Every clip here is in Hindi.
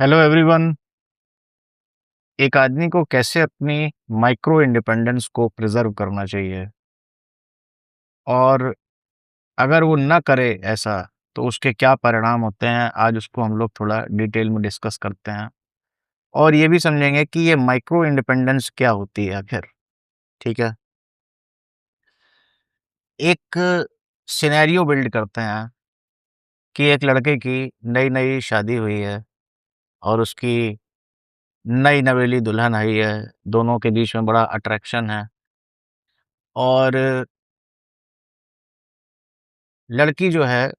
Hello everyone. एक आदमी को कैसे अपनी माइक्रो इंडिपेंडेंस को प्रिजर्व करना चाहिए और अगर वो ना करे ऐसा तो उसके क्या परिणाम होते हैं, आज उसको हम लोग थोड़ा डिटेल में डिस्कस करते हैं और ये भी समझेंगे कि ये माइक्रो इंडिपेंडेंस क्या होती है आखिर। ठीक है, एक सिनेरियो बिल्ड करते हैं कि एक लड़के की नई नई शादी हुई है और उसकी नई नवेली दुल्हन आई है। दोनों के बीच में बड़ा अट्रैक्शन है और लड़की जो है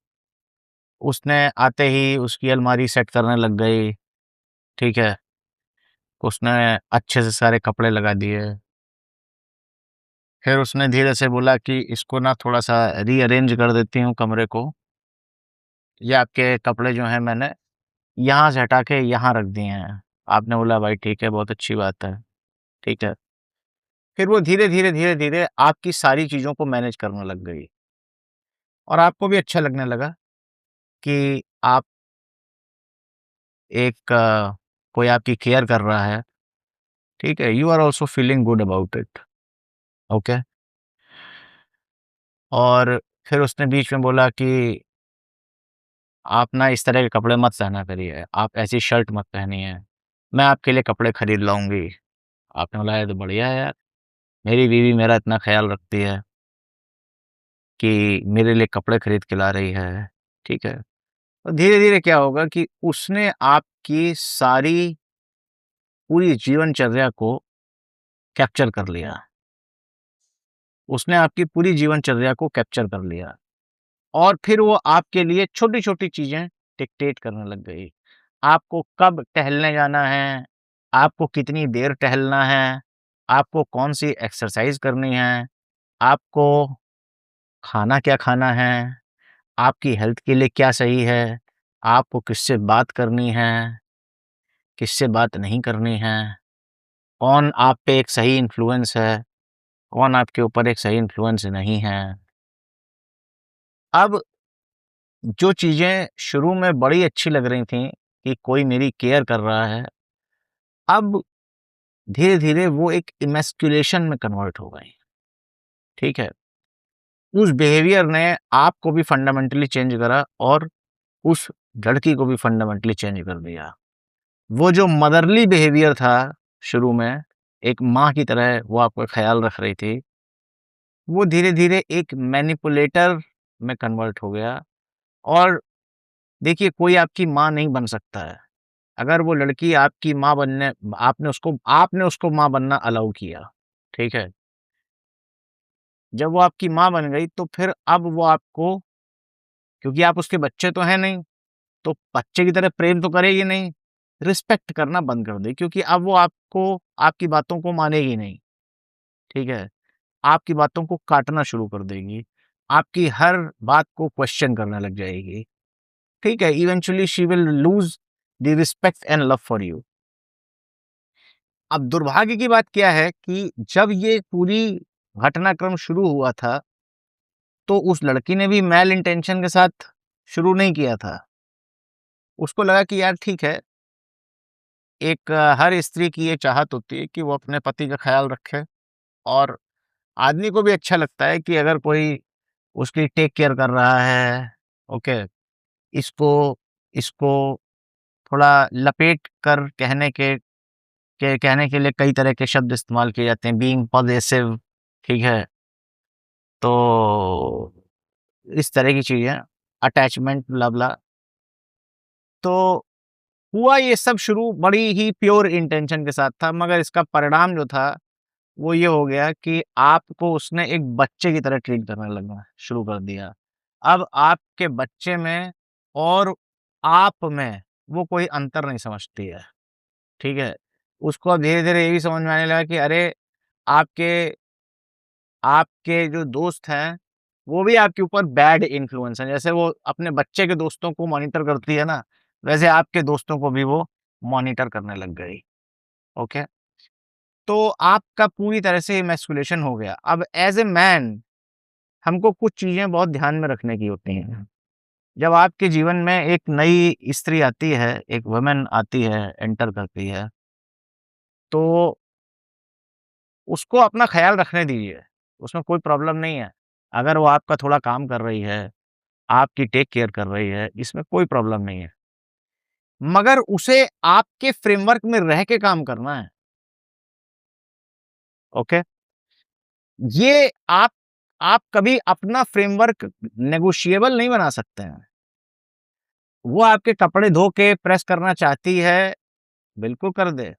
उसने आते ही उसकी अलमारी सेट करने लग गई। ठीक है, उसने अच्छे से सारे कपड़े लगा दिए। फिर उसने धीरे से बोला कि इसको ना थोड़ा-सा रीअरेंज कर देती हूँ कमरे को। ये आपके कपड़े जो हैं मैंने यहाँ से हटा के यहाँ रख दिए हैं। आपने बोला भाई ठीक है, बहुत अच्छी बात है। ठीक है। फिर वो धीरे-धीरे, धीरे-धीरे आपकी सारी चीज़ों को मैनेज करने लग गई और आपको भी अच्छा लगने लगा कि आप एक कोई आपकी केयर कर रहा है। ठीक है? You are also feeling good about it. Okay? और फिर उसने बीच में बोला कि आप ना इस तरह के कपड़े मत पहना करिए, आप ऐसी शर्ट मत पहनिए, मैं आपके लिए कपड़े खरीद लाऊँगी। आपने बोला ये तो बढ़िया है यार, मेरी बीवी मेरा इतना ख़्याल रखती है कि मेरे लिए कपड़े खरीद के ला रही है, ठीक है। और धीरे-धीरे क्या होगा कि उसने आपकी सारी पूरी जीवनचर्या को कैप्चर कर लिया। उसने आपकी पूरी जीवनचर्या को कैप्चर कर लिया। और फिर वो आपके लिए छोटी-छोटी चीज़ें डिक्टेट करने लग गई। आपको कब टहलने जाना है, आपको कितनी देर टहलना है, आपको कौन-सी एक्सरसाइज़ करनी है, आपको खाना क्या खाना है, आपकी हेल्थ के लिए क्या सही है, आपको किससे बात करनी है, किससे बात नहीं करनी है, कौन आप पे एक सही इन्फ्लुएंस है, कौन आपके ऊपर एक सही इन्फ्लुएंस नहीं है। अब जो चीज़ें शुरू में बड़ी अच्छी लग रही थी कि कोई मेरी केयर कर रहा है, अब धीरे-धीरे वो एक इमैस्कुलेशन में कन्वर्ट हो गई। ठीक है? उस बिहेवियर ने आपको भी फंडामेंटली चेंज करा और उस लड़की को भी फंडामेंटली चेंज कर दिया। वो जो मदरली बिहेवियर था शुरू में, एक माँ की तरह वो आपका ख़्याल रख रही थी, वो धीरे-धीरे एक मैनिपुलेटर में कन्वर्ट हो गया। और देखिए कोई आपकी माँ नहीं बन सकता है। अगर वो लड़की आपकी माँ बनने आपने उसको माँ बनना अलाउ किया, ठीक है? जब वो आपकी माँ बन गई तो फिर अब वो आपको, क्योंकि आप उसके बच्चे तो हैं नहीं, तो बच्चे की तरह प्रेम तो करेगी नहीं, रिस्पेक्ट करना बंद कर देगी क्योंकि अब वो आपको आपकी बातों को मानेगी नहीं, ठीक है? आपकी बातों को काटना शुरू कर देगी, आपकी हर बात को क्वेश्चन करने लग जाएगी, ठीक है? Eventually she will lose the respect and love for you. अब दुर्भाग्य की बात क्या है कि जब ये पूरी घटनाक्रम शुरू हुआ था, तो उस लड़की ने भी मैल इंटेंशन के साथ शुरू नहीं किया था। उसको लगा कि यार ठीक है, एक हर स्त्री की ये चाहत होती है कि वो अपने पति का ख़्याल रखे और आदमी को भी अच्छा लगता है कि अगर कोई उसकी टेक केयर कर रहा है, ओके, इसको इसको थोड़ा लपेट कर कहने के लिए कई तरह के शब्द इस्तेमाल किए जाते हैं, बीइंग पॉसेसिव, ठीक है? तो इस तरह की चीज़ें, अटैचमेंट ब्ला-ब्ला। तो हुआ ये सब शुरू बड़ी ही प्योर इंटेंशन के साथ था, मगर इसका परिणाम जो था, वो ये हो गया कि आपको उसने एक बच्चे की तरह ट्रीट करने लगा शुरू कर दिया। अब आपके बच्चे में और आप में वो कोई अंतर नहीं समझती है, ठीक है? उसको अब धीरे-धीरे ये भी समझ में आने लगा कि अरे! आपके आपके जो दोस्त हैं, वो भी आपके ऊपर बैड इन्फ्लुएंस हैं। जैसे वो अपने बच्चे के दोस्तों को मॉनिटर करती है ना, वैसे आपके दोस्तों को भी वो मॉनिटर करने लग गई, ओके? तो आपका पूरी तरह से इमैस्कुलेशन हो गया। अब ऐज़ अ मैन हमको कुछ चीज़ें बहुत ध्यान में रखने की होती हैं। जब आपके जीवन में एक नई स्त्री आती है, एक वुमन आती है, एंटर करती है, तो उसको अपना ख़्याल रखने दीजिए, उसमें कोई प्रॉब्लम नहीं है। अगर वो आपका थोड़ा काम कर रही है, आपकी टेक केयर कर रही है, इसमें कोई प्रॉब्लम नहीं है। मगर उसे आपके फ्रेमवर्क में रह के काम करना है, ओके? ये आप कभी अपना फ्रेमवर्क नेगोशिएबल नहीं बना सकते हैं। वो आपके कपड़े धो के प्रेस करना चाहती है, बिल्कुल कर दे।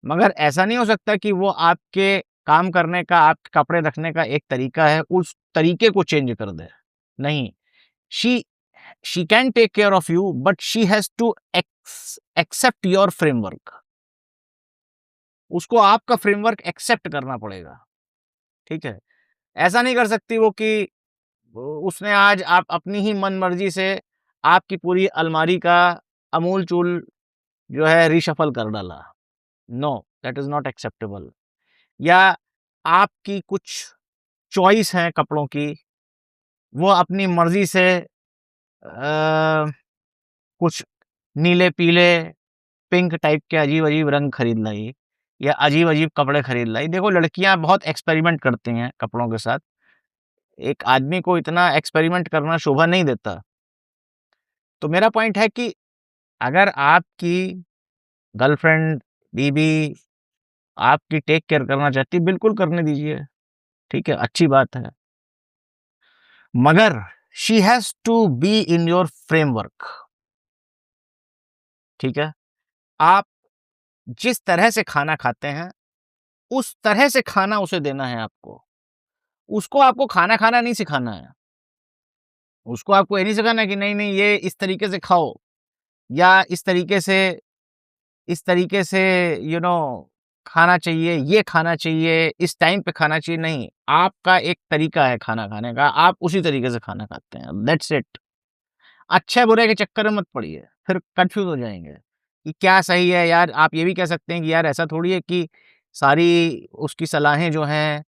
मगर ऐसा नहीं हो सकता कि वो आपके काम करने का, आपके कपड़े रखने का एक तरीका है, उस तरीके को चेंज कर दे। नहीं, she she can take care of you but she has to accept your framework. उसको आपका फ्रेमवर्क एक्सेप्ट करना पड़ेगा, ठीक है? ऐसा नहीं कर सकती वो कि उसने आज आप अपनी ही मनमर्जी से आपकी पूरी अलमारी का अमूल-चूल जो है रीशफ़ल कर डाला। No, that is not acceptable. या आपकी कुछ चॉइस हैं कपड़ों की, वो अपनी मर्ज़ी से कुछ नीले, पीले, पिंक टाइप के अजीब-अजीब रंग खरीद लाई या अजीब-अजीब कपड़े खरीद लाई। देखो लड़कियाँ बहुत एक्सपेरिमेंट करती हैं कपड़ों के साथ। एक आदमी को इतना एक्सपेरिमेंट करना शोभा नहीं देता। तो मेरा पॉइंट है कि अगर आपकी गर्लफ्रेंड, बीवी आपकी टेक केयर करना चाहती है, बिल्कुल करने दीजिए, ठीक है? अच्छी बात है। मगर she has to be in your framework, ठीक है? आप जिस तरह से खाना खाते हैं, उस तरह से खाना उसे देना है आपको। उसको आपको खाना खाना नहीं सिखाना है। उसको आपको ये नहीं सिखाना है कि नहीं-नहीं ये इस तरीके से खाओ या इस तरीके से खाना चाहिए, ये खाना चाहिए, इस टाइम पे खाना चाहिए, नहीं। आपका एक तरीका है खाना खाने का, आप उसी तरीके से खाना खाते हैं, दैट्स इट। अच्छे-बुरे के चक्कर में मत पड़िए, फिर कन्फ्यूज़ हो जाएँगे कि क्या सही है यार। आप ये भी कह सकते हैं कि यार ऐसा थोड़ी है कि सारी उसकी सलाहें जो हैं,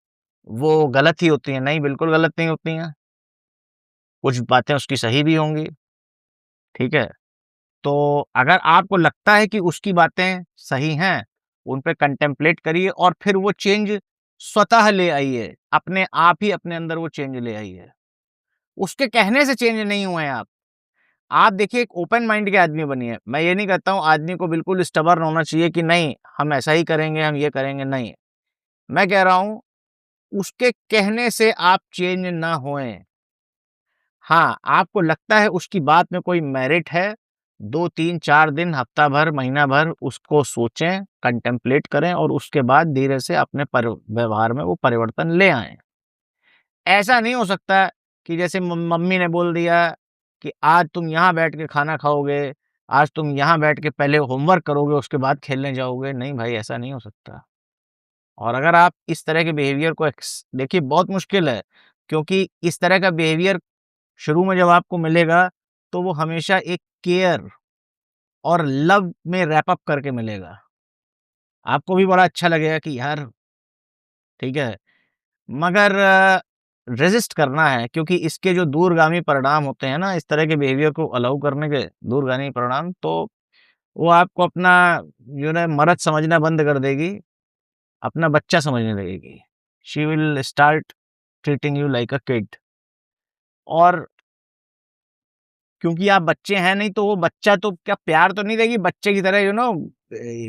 वो गलत ही होती हैं। नहीं, बिल्कुल गलत नहीं होती हैं। कुछ बातें उसकी सही भी होंगी, ठीक है? तो अगर आपको लगता है कि उसकी बातें सही हैं, उन पे कंटेम्पलेट करिए और फिर वो चेंज स्वतः ले आइए। अपने आप ही अपने अंदर वो चेंज ले आइए। उसके कहने से चेंज नहीं हुए हैं आप। आप देखिए एक ओपन माइंड के आदमी बनिए। मैं ये नहीं कहता हूँ आदमी को बिल्कुल स्टबर्न होना चाहिए कि नहीं, हम ऐसा ही करेंगे, हम ये करेंगे, नहीं। मैं कह रहा हूँ उसके कहने से आप चेंज ना होएँ। हाँ, आपको लगता है उसकी बात में कोई मेरिट है, 2, 3, 4 दिन, हफ्ता भर, महीना भर उसको सोचें, कंटेम्पलेट करें और उसके बाद धीरे से अपने व्यवहार में वो परिवर्तन ले आएँ। ऐसा नहीं हो सकता कि जैसे मम्मी ने बोल दिया कि आज तुम यहाँ बैठ के खाना खाओगे, आज तुम यहाँ बैठ के पहले होमवर्क करोगे, उसके बाद खेलने जाओगे। नहीं भाई, ऐसा नहीं हो सकता। और अगर आप इस तरह के बिहेवियर को देखिए बहुत मुश्किल है, क्योंकि इस तरह का बिहेवियर शुरू में जब आपको मिलेगा, तो वो हमेशा एक केयर और लव में रैप अप करके मिलेगा। आपको भी बड़ा अच्छा लगेगा कि यार ठीक है, मगर रेज़िस्ट करना है, क्योंकि इसके जो दूरगामी परिणाम होते हैं ना, इस तरह के बिहेवियर को अलाउ करने के दूरगामी परिणाम, तो वो आपको अपना मर्द समझना बंद कर देगी, अपना बच्चा समझने लगेगी। She will start treating you like a kid. और क्योंकि आप बच्चे हैं नहीं, तो वो बच्चा तो क्या प्यार तो नहीं देगी, बच्चे की तरह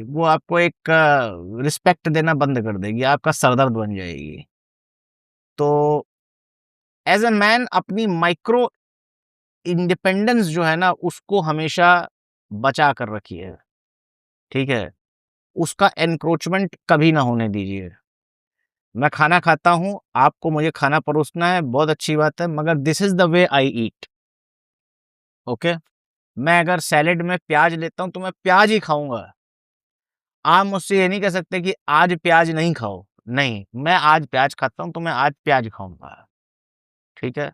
वो आपको एक रिस्पेक्ट देना बंद कर देगी, आपका सरदर्द बन जाएगी। तो एज़ अ मैन अपनी माइक्रो इंडिपेंडेंस जो है ना, उसको हमेशा बचा कर रखिए, ठीक है? उसका एनक्रोचमेंट कभी ना होने दीजिए। मैं खाना खाता हूँ, आपको मुझे खाना परोसना है, बहुत अच्छी बात है, मगर this is the way I eat, okay? मैं अगर सैलेड में प्याज़ लेता हूँ, तो मैं प्याज़ ही खाऊँगा। आप मुझसे ये नहीं कह सकते कि आज प्याज नहीं खाओ, नहीं, मैं आज प्याज खाता हूँ, तो मैं आज प्याज खाऊँगा, ठीक है?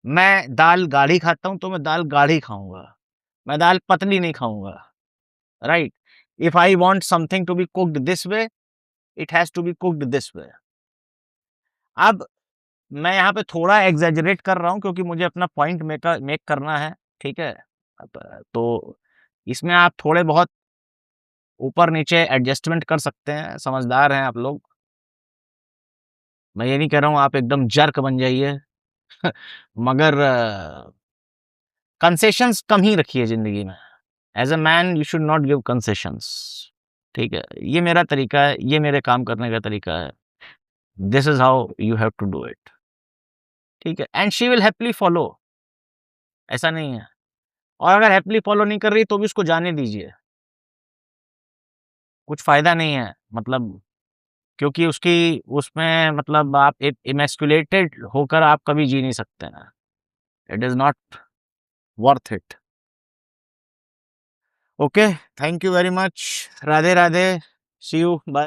मैं दाल गाढ़ी खाता हूँ, तो मैं दाल गाढ़ी खाऊँगा, मैं दाल पतली नहीं खाऊँगा, right? If I want something to be cooked this way, it has to be cooked this way. अब मैं यहाँ पे थोड़ा एग्ज़ैजरेट कर रहा हूँ क्योंकि मुझे अपना पॉइंट मेक करना है, ठीक है? तो इसमें आप थोड़े बहुत ऊपर-नीचे एडजस्टमेंट कर सकते हैं, समझदार हैं आप लोग। मैं ये नहीं कह रहा हूँ आप एकदम जर्क बन जाइए मगर कंसेशंस कम ही रखिए ज़िंदगी में। As a man you should not give concessions, ठीक है? ये मेरा तरीका है, ये मेरे काम करने का तरीका है। This is how you have to do it, ठीक है? And she will happily follow, ऐसा नहीं है। और अगर हैपीली फॉलो नहीं कर रही तो भी उसको जाने दीजिए, कुछ फ़ायदा नहीं है मतलब क्योंकि उसकी उसमें मतलब आप एक इमैस्कुलेटेड होकर आप कभी जी नहीं सकते हैं। It is not worth it. Okay, thank you very much. Radhe, Radhe. See you, bye.